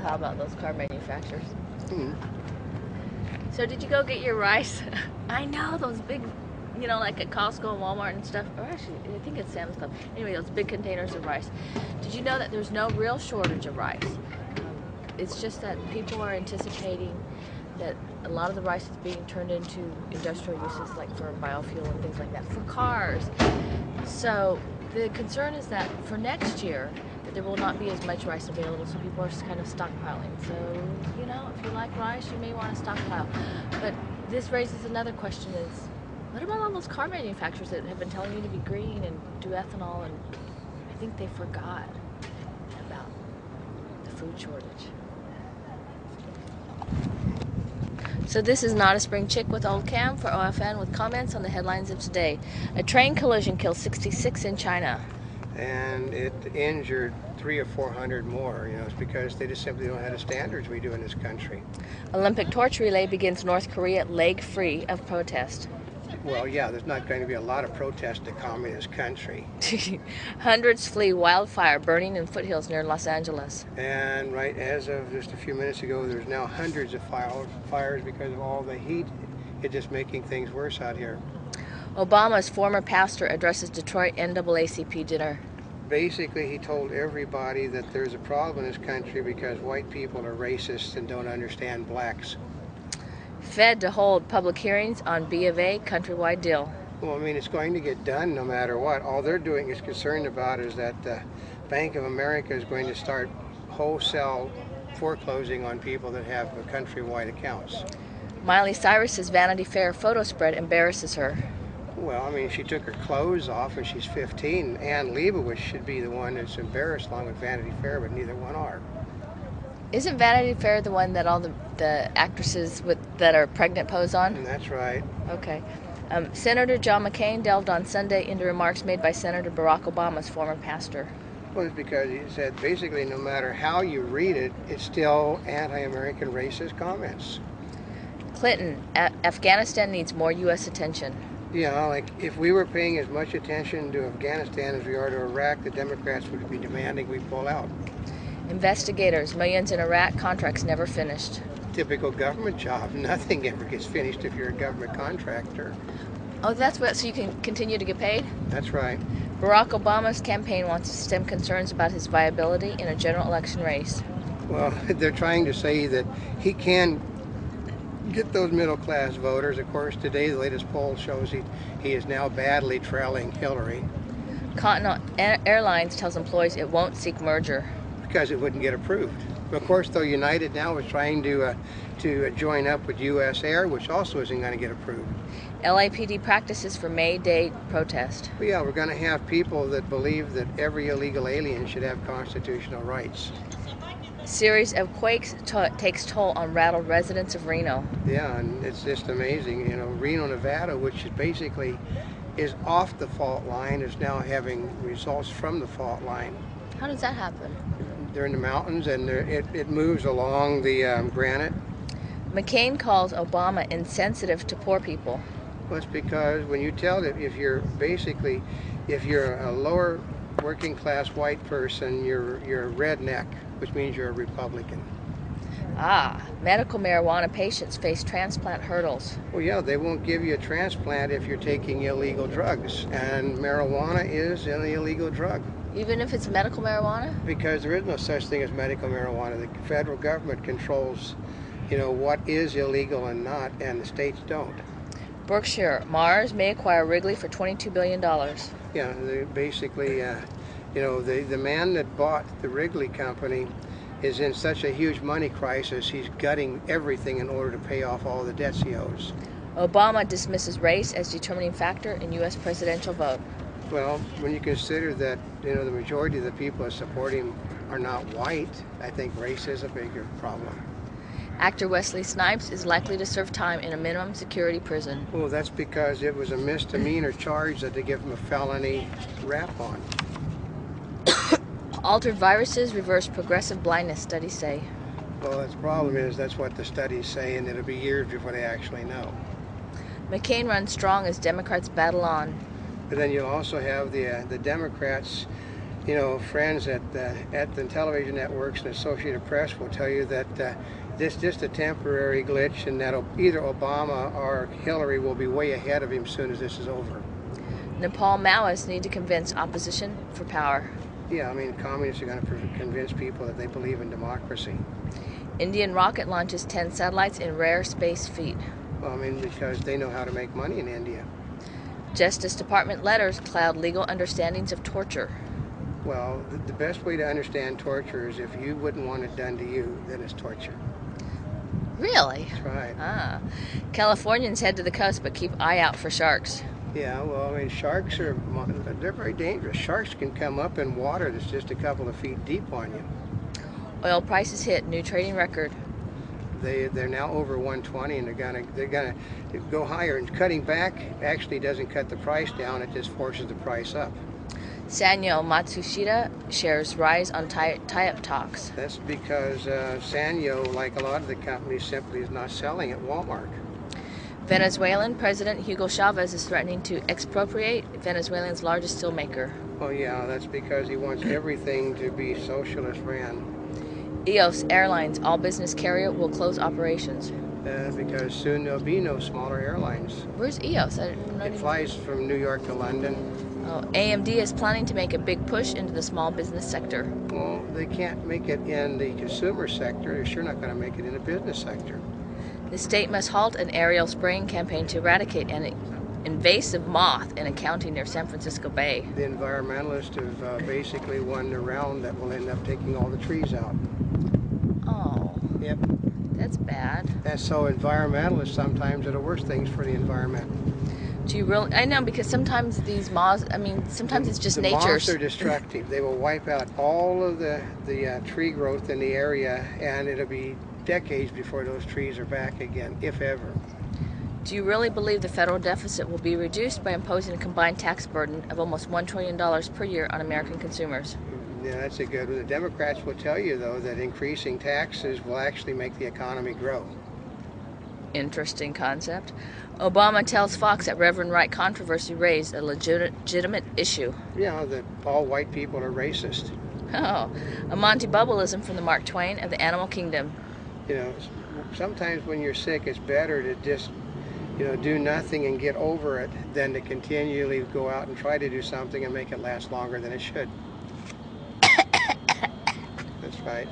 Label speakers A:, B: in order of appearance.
A: how about those car manufacturers?
B: Hmm.
A: So did you go get your rice? I know, those big, you know, like at Costco and Walmart and stuff. Or actually, I think it's Sam's Club. Anyway, those big containers of rice. Did you know that there's no real shortage of rice? It's just that people are anticipating that a lot of the rice is being turned into industrial uses, like for biofuel and things like that, for cars. So the concern is that for next year, that there will not be as much rice available, so people are kind of stockpiling. So, you know, if you like rice, you may want to stockpile. But this raises another question is, what about all those car manufacturers that have been telling you to be green and do ethanol, and I think they forgot about the food shortage. So this is Not a Spring Chick with Oldecam for OFN with comments on the headlines of today. A train collision kills 66 in China.
B: And it injured 300 or 400 more. You know, it's because they just simply don't have the standards we do in this country.
A: Olympic torch relay begins North Korea leg free of protest.
B: Well, yeah, there's not going to be a lot of protest in a communist country.
A: Hundreds flee wildfire burning in foothills near Los Angeles.
B: And right as of just a few minutes ago, there's now hundreds of fires because of all the heat. It's just making things worse out here.
A: Obama's former pastor addresses Detroit NAACP dinner.
B: Basically, he told everybody that there's a problem in this country because white people are racist and don't understand blacks.
A: Fed to hold public hearings on B of A countrywide deal.
B: Well, I mean, it's going to get done no matter what. All they're doing is concerned about is that Bank of America is going to start wholesale foreclosing on people that have countrywide accounts.
A: Miley Cyrus's Vanity Fair photo spread embarrasses her.
B: Well, I mean, she took her clothes off when she's 15. Ann Leibovitz should be the one that's embarrassed along with Vanity Fair, but neither one are.
A: Isn't Vanity Fair the one that all the actresses that are pregnant pose on?
B: And that's right.
A: Okay. Senator John McCain delved on Sunday into remarks made by Senator Barack Obama's former pastor.
B: Well, it's because he said basically no matter how you read it, it's still anti-American racist comments.
A: Clinton, Afghanistan needs more U.S. attention.
B: Yeah, like if we were paying as much attention to Afghanistan as we are to Iraq, the Democrats would be demanding we pull out.
A: Investigators, millions in Iraq, contracts never finished.
B: Typical government job. Nothing ever gets finished if you're a government contractor.
A: Oh, that's what, so you can continue to get paid?
B: That's right.
A: Barack Obama's campaign wants to stem concerns about his viability in a general election race.
B: Well, they're trying to say that he can get those middle-class voters. Of course, today the latest poll shows he is now badly trailing Hillary.
A: Continental Airlines tells employees it won't seek merger.
B: Because it wouldn't get approved. Of course, though, United now is trying to join up with U.S. Air, which also isn't going to get approved.
A: LAPD practices for May Day protest.
B: Well, yeah, we're going to have people that believe that every illegal alien should have constitutional rights.
A: Series of quakes takes toll on rattled residents of Reno.
B: Yeah, and it's just amazing. You know, Reno, Nevada, which is basically is off the fault line, is now having results from the fault line.
A: How does that happen?
B: They're in the mountains, and it moves along the granite.
A: McCain calls Obama insensitive to poor people.
B: Well, it's because when you tell them if you're a lower working class white person, you're a redneck, which means you're a Republican.
A: Medical marijuana patients face transplant hurdles.
B: Well, yeah, they won't give you a transplant if you're taking illegal drugs, and marijuana is an illegal drug.
A: Even if it's medical marijuana?
B: Because there is no such thing as medical marijuana. The federal government controls, you know, what is illegal and not, and the states don't.
A: Berkshire, Mars may acquire Wrigley for $22 billion.
B: Yeah, they basically, you know, the man that bought the Wrigley company is in such a huge money crisis, he's gutting everything in order to pay off all the debts he owes.
A: Obama dismisses race as determining factor in U.S. presidential vote.
B: Well, when you consider that, you know, the majority of the people that support him are not white, I think race is a bigger problem.
A: Actor Wesley Snipes is likely to serve time in a minimum security prison.
B: Well, that's because it was a misdemeanor charge that they give him a felony rap on.
A: Altered viruses reverse progressive blindness, studies say.
B: Well, the problem is that's what the studies say, and it'll be years before they actually know.
A: McCain runs strong as Democrats battle on.
B: But then you'll also have the Democrats You know, friends at the television networks and Associated Press will tell you that this is just a temporary glitch, and that either Obama or Hillary will be way ahead of him as soon as this is over.
A: Nepal Maoists need to convince opposition for power.
B: Yeah, I mean, communists are going to convince people that they believe in democracy.
A: Indian rocket launches 10 satellites in rare space feat.
B: Well, I mean, because they know how to make money in India.
A: Justice Department letters cloud legal understandings of torture.
B: Well, the best way to understand torture is if you wouldn't want it done to you, then it's torture.
A: Really?
B: That's right.
A: Ah. Californians head to the coast but keep eye out for sharks.
B: Yeah, well, I mean, sharks they're very dangerous. Sharks can come up in water that's just a couple of feet deep on you.
A: Oil prices hit new trading record.
B: They're now over 120, and they're gonna go higher. And cutting back actually doesn't cut the price down; it just forces the price up.
A: Sanyo Matsushita shares rise on tie-up talks.
B: That's because Sanyo, like a lot of the companies, simply is not selling at Walmart.
A: Venezuelan President Hugo Chavez is threatening to expropriate Venezuela's largest steelmaker.
B: Oh yeah, that's because he wants everything to be socialist ran.
A: EOS Airlines all-business carrier will close operations.
B: Because soon there'll be no smaller airlines.
A: Where's EOS?
B: It flies from New York to London.
A: Oh, AMD is planning to make a big push into the small business sector.
B: Well, they can't make it in the consumer sector. They're sure not going to make it in the business sector.
A: The state must halt an aerial spraying campaign to eradicate an invasive moth in a county near San Francisco Bay.
B: The environmentalists have basically won the round that will end up taking all the trees out.
A: Oh.
B: Yep.
A: That's bad.
B: That's so environmentalists sometimes are the worst things for the environment.
A: Do you really? I know, because sometimes these moths, I mean, sometimes it's just nature.
B: The moths are destructive. They will wipe out all of the tree growth in the area, and it'll be decades before those trees are back again, if ever.
A: Do you really believe the federal deficit will be reduced by imposing a combined tax burden of almost $1 trillion per year on American consumers?
B: Yeah, that's a good one. The Democrats will tell you, though, that increasing taxes will actually make the economy grow.
A: Interesting concept. Obama tells Fox that Reverend Wright controversy raised a legitimate issue.
B: Yeah, that all white people are racist.
A: Oh, a Monty Bubbleism from the Mark Twain of the animal kingdom.
B: You know, sometimes when you're sick, it's better to just, do nothing and get over it than to continually go out and try to do something and make it last longer than it should. That's right.